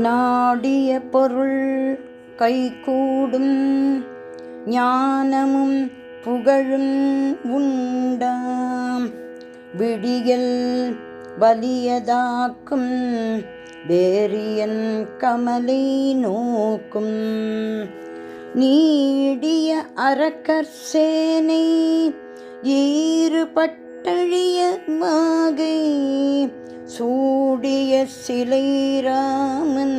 நாடிய பொருள் கைகூடும் ஞானமும் புகழும் உண்டாம். விடியல் வலியதாக்கும் வேரியன் கமலை நோக்கும். நீடிய அரக்கர் சேனை ஈறுபட்டழிய வாகை சூடிய சிலைராமன்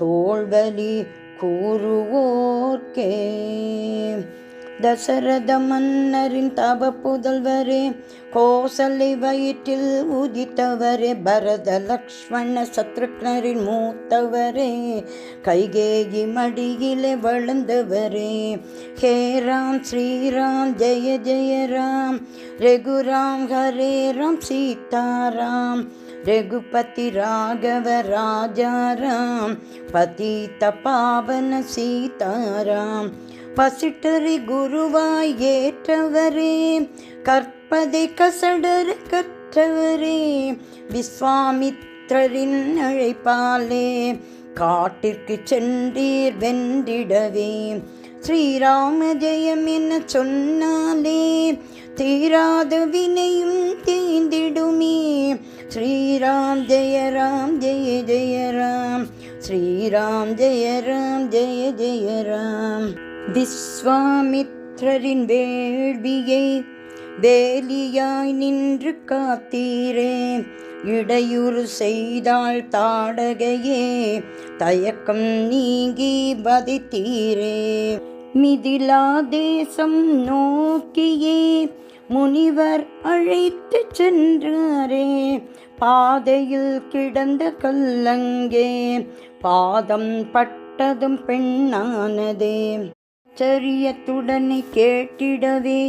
தோள்வலி கூறுவோர்க்கே. தசரத மன்னரின் தவ புதல்வரே, கோசலை வயிற்றில் உதித்தவரே, பரத லக்ஷ்மண சத்ருக்னரின் மூத்தவரே, கைகேயி மடியிலே வளர்ந்தவரே. ஹே ராம் ஸ்ரீராம் ஜெய ஜெய ராம், ரகுராம் ஹரே ராம் சீதாராம், ரகுபதி ராகவ ராஜாராம், பதித பாவன சீதாராம். பசிட்டரை குருவாய் ஏற்றவரே, கற்பதை கசடர கற்றவரே, விஸ்வாமித்ரரின் அழைப்பாலே காட்டிற்கு சென்றீர் வென்றிடவே. ஸ்ரீராம ஜெயம் என சொன்னாலே தீராத வினையும் தீந்திடுமே. ஸ்ரீராம் ஜெய ராம் ஜெய ஜெய ராம், ஸ்ரீராம் ஜெய ராம் ஜெய ஜெய ராம். விஸ்வாமித்ரரின் வேள்வியை வேலியாய் நின்று காத்தீரே, இடையூறு செய்தாள் தாடகையே, தயக்கம் நீங்கி வதைத்தீரே. மிதிலா தேசம் நோக்கியே முனிவர் அழைத்து சென்றாரே, பாதையில் கிடந்த கல்லங்கே பாதம் பட்டதும் பெண்ணானதே. ஆச்சரியத்துடனே கேட்டிடவே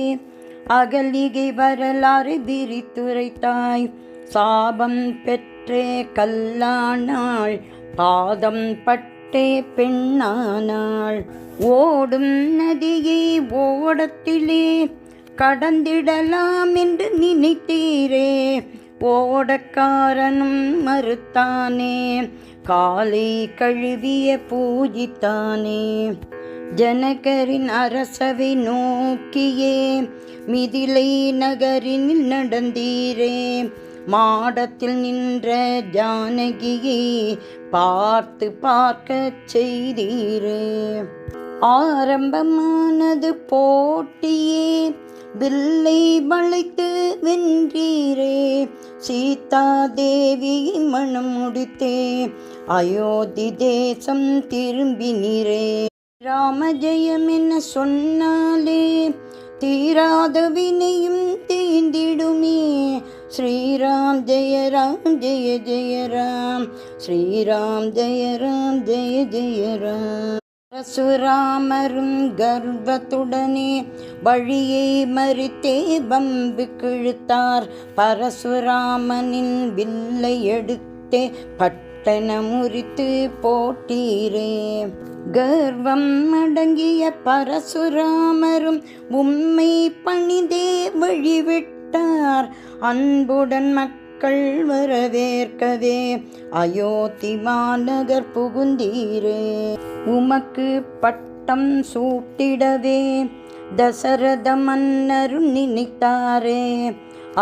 அகலிகை வரலாறு விரித்துரைத்தாய். சாபம் பெற்றே கல்லானாள், பாதம் பட்டே பெண்ணானாள். ஓடும் நதியை ஓடத்திலே கடந்திடலாம் என்று நினைத்தீரே, ஓடக்காரனும் மறுத்தானே, காலை கழுவிய பூஜித்தானே. ஜனகரின் அரசவை நோக்கியே மிதிலை நகரில் நடந்தீரே, மாடத்தில் நின்ற ஜானகியை பார்த்து பார்க்க செய்தீரே. ஆரம்பமானது போட்டியே, வில்லை வளைத்து வென்றீரே, சீதா தேவி மணம் முடித்தே அயோத்தி தேசம் திரும்பினீரே. ராம ஜெயம் என சொன்னாலே தீராத வினையும் தீந்திடுமே. ஸ்ரீராம் ஜெய ராம் ஜெய ஜெய ராம், ஸ்ரீராம் ஜெய ராம் ஜெய ஜெய ராம். பரசுராமரும் கர்வத்துடனே வழியை மறித்தே பம்பு கிழுத்தார், பரசுராமனின் வில்லை எடுத்தே பட்டன முறித்து போட்டீரே. கர்வம் அடங்கிய பரசுராமரும் உம்மை பணிதே வழிவிட்டார், அன்புடன் மக்கள் வரவேற்கவே அயோத்தி மாநகர் புகுந்தீரே. உமக்கு பட்டம் சூட்டிடவே தசரத மன்னரும் நினைத்தாரே,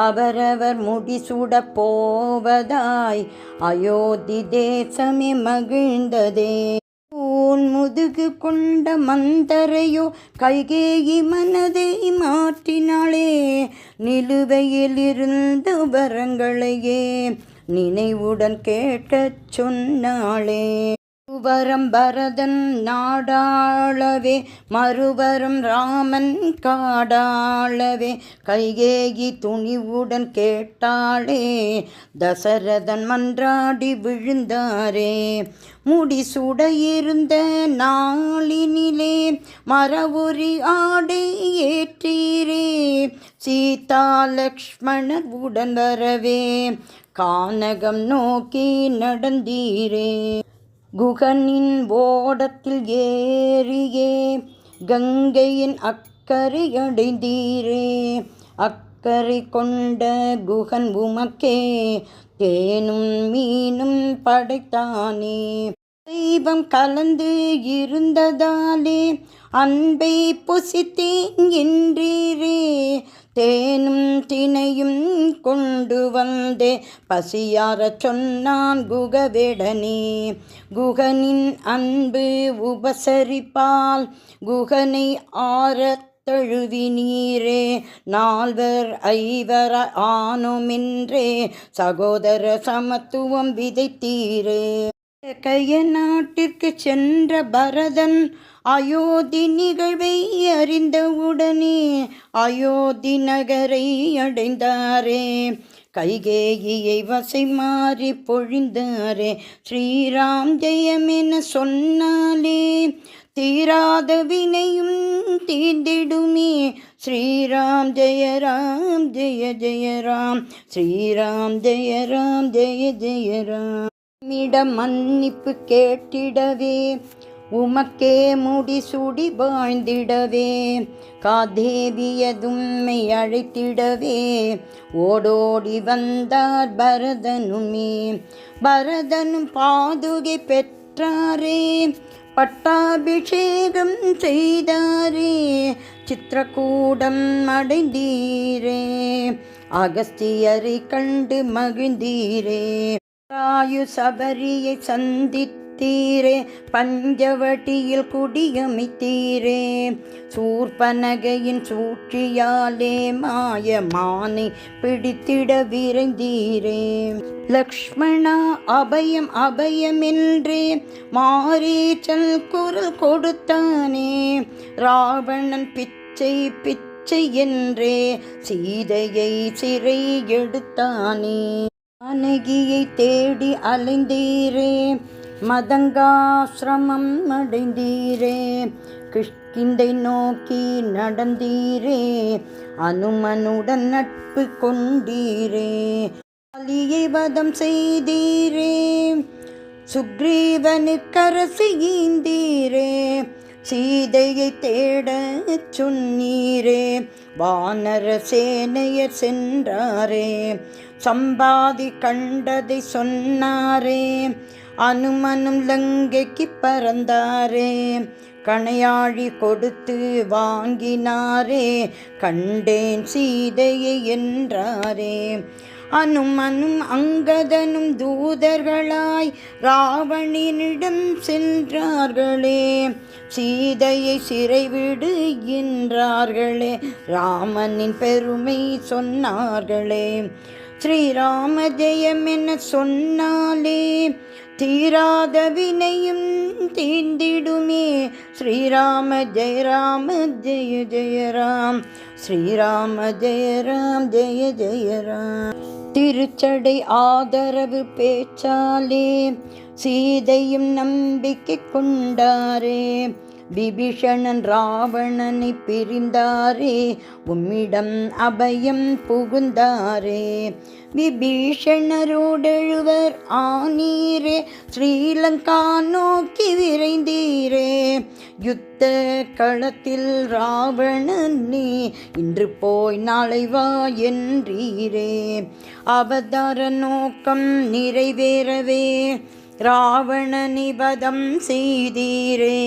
அவரவர் முடிசூட போவதாய் அயோத்தி தேசமே மகிழ்ந்ததே. முதுகு கொண்ட மந்தரையோ கைகேயி மனதை மாற்றினாளே, நிலுவையில் இருந்த வரங்களையே நினைவுடன் கேட்கச் சொன்னாளே. மறுவரம் பரதன் நாடாளவே, மறுவரம் ராமன் காடாளவே, கைகேயி துணிவுடன் கேட்டாளே, தசரதன் மன்றாடி விழுந்தாரே. முடிசூட இருந்த நாளினிலே மரவுரி ஆடை ஏற்றீரே, சீதா லக்ஷ்மணர் உடன் வரவே கானகம் நோக்கி நடந்தீரே. குகனின் ஓடத்தில் ஏறியே கங்கையின் அக்கறை அடைந்தீரே, அக்கறை கொண்ட குகன் உமக்கே தேனும் மீனும் படைத்தானே. தெய்வம் கலந்து இருந்ததாலே அன்பை புசித்தேன் என்றீரே. தேனும் தினையும் கொண்டு வந்தே பசியாரச் சொன்னான் குகவேடனே. குகனின் அன்பு உபசரிப்பால் குகனை ஆரத் தழுவினீரே. நால்வர் ஐவர் ஆனோமென்றே சகோதர சமத்துவம் விதைத்தீரே. கைய நாட்டிற்கு சென்ற பரதன் அயோத்தி நிகழ்வை அறிந்தவுடனே அயோத்தி நகரை அடைந்தாரே. கைகேயியை வசை மாறி பொழிந்தாரே. ஸ்ரீராம் ஜெயமென சொன்னாலே தீராத வினையும் தீர்ந்திடுமே. ஸ்ரீராம் ஜெய ராம் ஜெய ஜெய ராம். ஸ்ரீராம் ஜெய ராம் ஜெய ஜெய ராம். மிடம் மன்னிப்பு கேட்டிடவே உமக்கே முடிசூடி வாழ்ந்திடவே. காதேவியதும்மை அழைத்திடவே ஓடோடி வந்தார் பரதனுமே. பரதனும் பாதுகை பெற்றாரே. பட்டாபிஷேகம் செய்தாரே. சித்திரக்கூடம் அடைந்தீரே. அகஸ்தியரை கண்டு மகிழ்ந்தீரே. ராயு சபரியை சந்தித்தீரே. பஞ்சவட்டியில் குடியமைத்தீரே. சூர்பனகையின் சூழ்ச்சியாலே மாயமானை பிடித்திட விரைந்தீரே. லக்ஷ்மணா அபயம் அபயமென்றே மாரீச்சல் குரல் கொடுத்தானே. ராவணன் பிச்சை பிச்சை என்றே சீதையை சிறை எடுத்தானே. ஜானகியை தேடி அலைந்தீரே. மதங்காசிரமம் அடைந்தீரே. கிஷ்கிந்தை நோக்கி நடந்தீரே. அனுமனுடன் நட்பு கொண்டீரே. காளியை வதம் செய்தீரே. சுக்ரீவனுக்கரசு ஈந்தீரே. சீதையை தேட சொன்னீரே. வானர சேனையர் சென்றாரே. சம்பாதி கண்டதை சொன்னாரே. அனுமனும் லங்கைக்கு பறந்தாரே. கணையாழி கொடுத்து வாங்கினாரே. கண்டேன் சீதையை என்றாரே. அனுமனும் அங்கதனும் தூதர்களாய் ராவணனிடம் சென்றார்களே. சீதையை சிறைவிடு என்றார்களே. ராமனின் பெருமை சொன்னார்களே. ஸ்ரீராம ஜெயம் என சொன்னாலே தீராத வினையும் தீர்ந்திடுமே. ஸ்ரீராம ஜெய ராம ஜெய ஜெய ராம். ஸ்ரீராம ஜெய ராம் ஜெய ஜெய ராம். திருச்சடை ஆதரவு பேச்சாலே சீதையும் நம்பிக்கை கொண்டாரே. விபீஷணன் ராவணனை பிரிந்தாரே. உம்மிடம் அபயம் புகுந்தாரே. விபீஷணரோடெழுவர் ஆனீரே. ஸ்ரீலங்கா நோக்கி விரைந்தீரே. யுத்த களத்தில் ராவணனே இன்று போய் நாளை வா என்றீரே. அவதார நோக்கம் நிறைவேறவே ராவணனை வதம் செய்தீரே.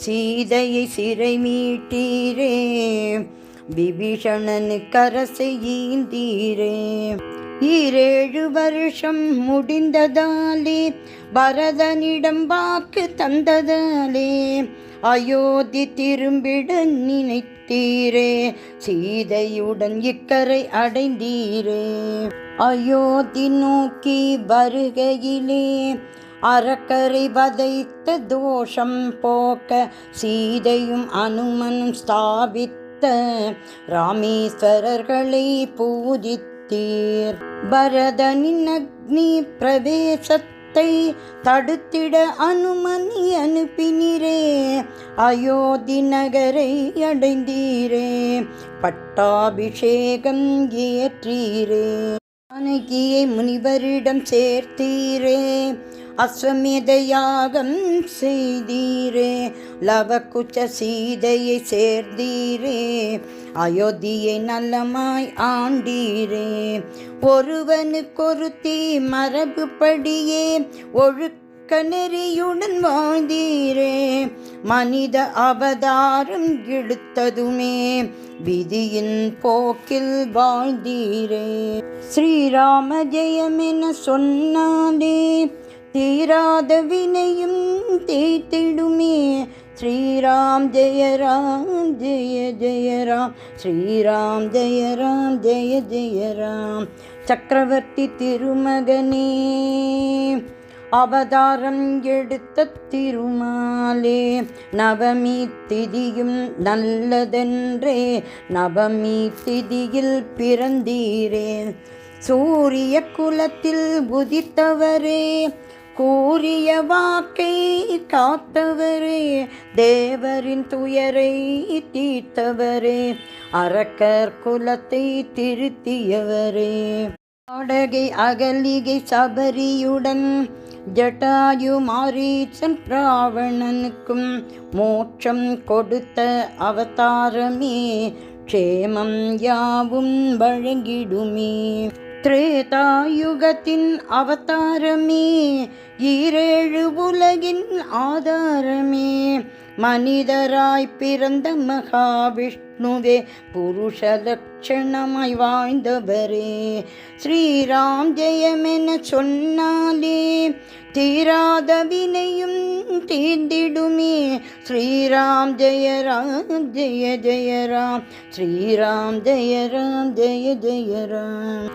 சீதையை சிறை மீட்டீரே. விபீஷணனுக்கு அரசை ஈந்தீரே. 7 வருஷம் முடிந்ததாலே பரதனிடம் வாக்கு தந்ததாலே அயோத்தி திரும்பிட நினைத்தீரே. சீதையுடன் இக்கரை அடைந்தீரே. அயோத்தி நோக்கி வருகையிலே அரக்கரை வதைத்த தோஷம் போக்க சீதையும் அனுமனும் ஸ்தாபித்த ராமேஸ்வரர்களை பூஜித்தீர். பரதனின் அக்னி பிரவேசத்தை தடுத்திட அனுமனை அனுப்பினீரே. அயோத்தி நகரை அடைந்தீரே. பட்டாபிஷேகம் ஏற்றீரே. ஜானகியை முனிவரிடம் சேர்த்தீரே. அஸ்வமேத யாகம் செய்தீரே, லவகுச்ச சீதையை சேர்ந்தீரே, அயோத்தியை நல்லமாய் ஆண்டீரே, ஒருவனுக்கொருத்தி மரபுப்படியே ஒழுக்க நெறியுடன் வாழ்ந்தீரே, மனித அவதாரம் எடுத்ததுமே விதியின் போக்கில் வாழ்ந்தீரே. ஸ்ரீராம ஜெயமென சொன்னாலே தீராத வினையும் தேய்த்திடுமே, ஸ்ரீராம் ஜெய ராம் ஜெய ஜெய ராம், ஸ்ரீராம் ஜெய ராம் ஜெய ஜெய ராம். சக்கரவர்த்தி திருமகனே அவதாரம் எடுத்த திருமாலே, நவமி திதியும் நல்லதென்றே நவமி திதியில் பிறந்தீரே, சூரிய குலத்தில் உதித்தவரே, கூறிய வாக்கை காத்தவரே, தேவரின் துயரை தீர்த்தவரே, அரக்கர் குலத்தை திருத்தியவரே, ஆடகை அகலிகை சபரியுடன் ஜட்டாயு மாரீச்சன் ராவணனுக்கும் மோட்சம் கொடுத்த அவதாரமே, க்ஷேமம் யாவும் வழங்கிடுமே, திரேதாயுகத்தின் அவதாரமே, ஈரேழு உலகின் ஆதாரமே, மனிதராய் பிறந்த மகாவிஷ்ணுவே, புருஷ லட்சணமாய் வாழ்ந்தவரே, ஸ்ரீராம் ஜெயமென சொன்னாலே தீராத வினையும் தீர்ந்திடுமே, ஸ்ரீராம் ஜெய ராம் ஜெய ஜெய ராம், ஸ்ரீராம் ஜெய ராம் ஜெய ஜெய ராம்.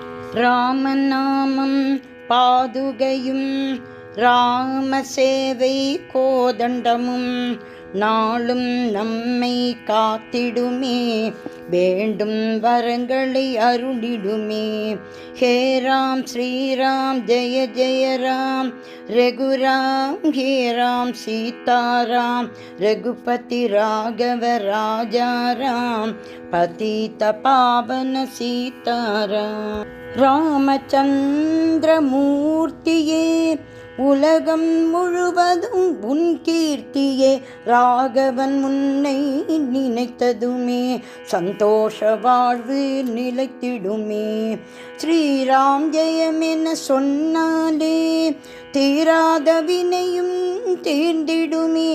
ராமநாமம் பாதுகையும் ராம சேவை கோதண்டமும் நாளும் நம்மை காத்திடுமே, வேண்டும் வரங்களை அருளிடுமே, ஹே ராம் ஸ்ரீராம் ஜெய ஜெய ராம், ரகுராம் ஹே ராம் சீதாராம், ரகுபதி ராகவ ராஜாராம், பதித பாவன சீதாராம். ராமச்சந்திரமூர்த்தியே உலகம் முழுவதும் உன் கீர்த்தியே, ராகவன் முன்னை நினைத்ததுமே சந்தோஷ வாழ்வு நிலைத்திடுமே, ஸ்ரீராம் ஜெயமென சொன்னாலே தீராத வினையும் தீர்ந்திடுமே,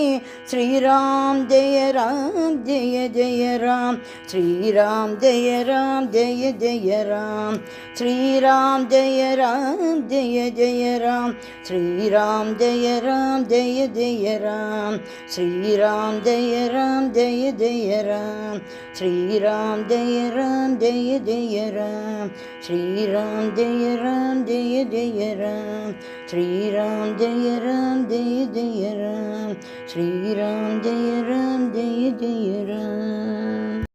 ஸ்ரீராம் ஜெய ராம் ஜெய ஜெய ராம், ஸ்ரீராம் ஜெய ராம் ஜெய ஜெய ராம், ஸ்ரீராம் ஜெய ராம் ஜெய ஜெய ராம், ஸ்ரீராம் ஜெய ராம் ஜெய ஜெய ராம், ஸ்ரீராம் ஜெய ராம் ஜெய ஜெய ராம், ஸ்ரீராம் ஜெய ராம் ஜெய ஜெய ராம், ஸ்ரீராம் ஜெய ராம் ஜெய ஜெய ராம், ஸ்ரீராம் ஜெய ராம் ஜெய ஜெய ராம், ஸ்ரீராம் ஜெய ராம் ஜெய ஜெய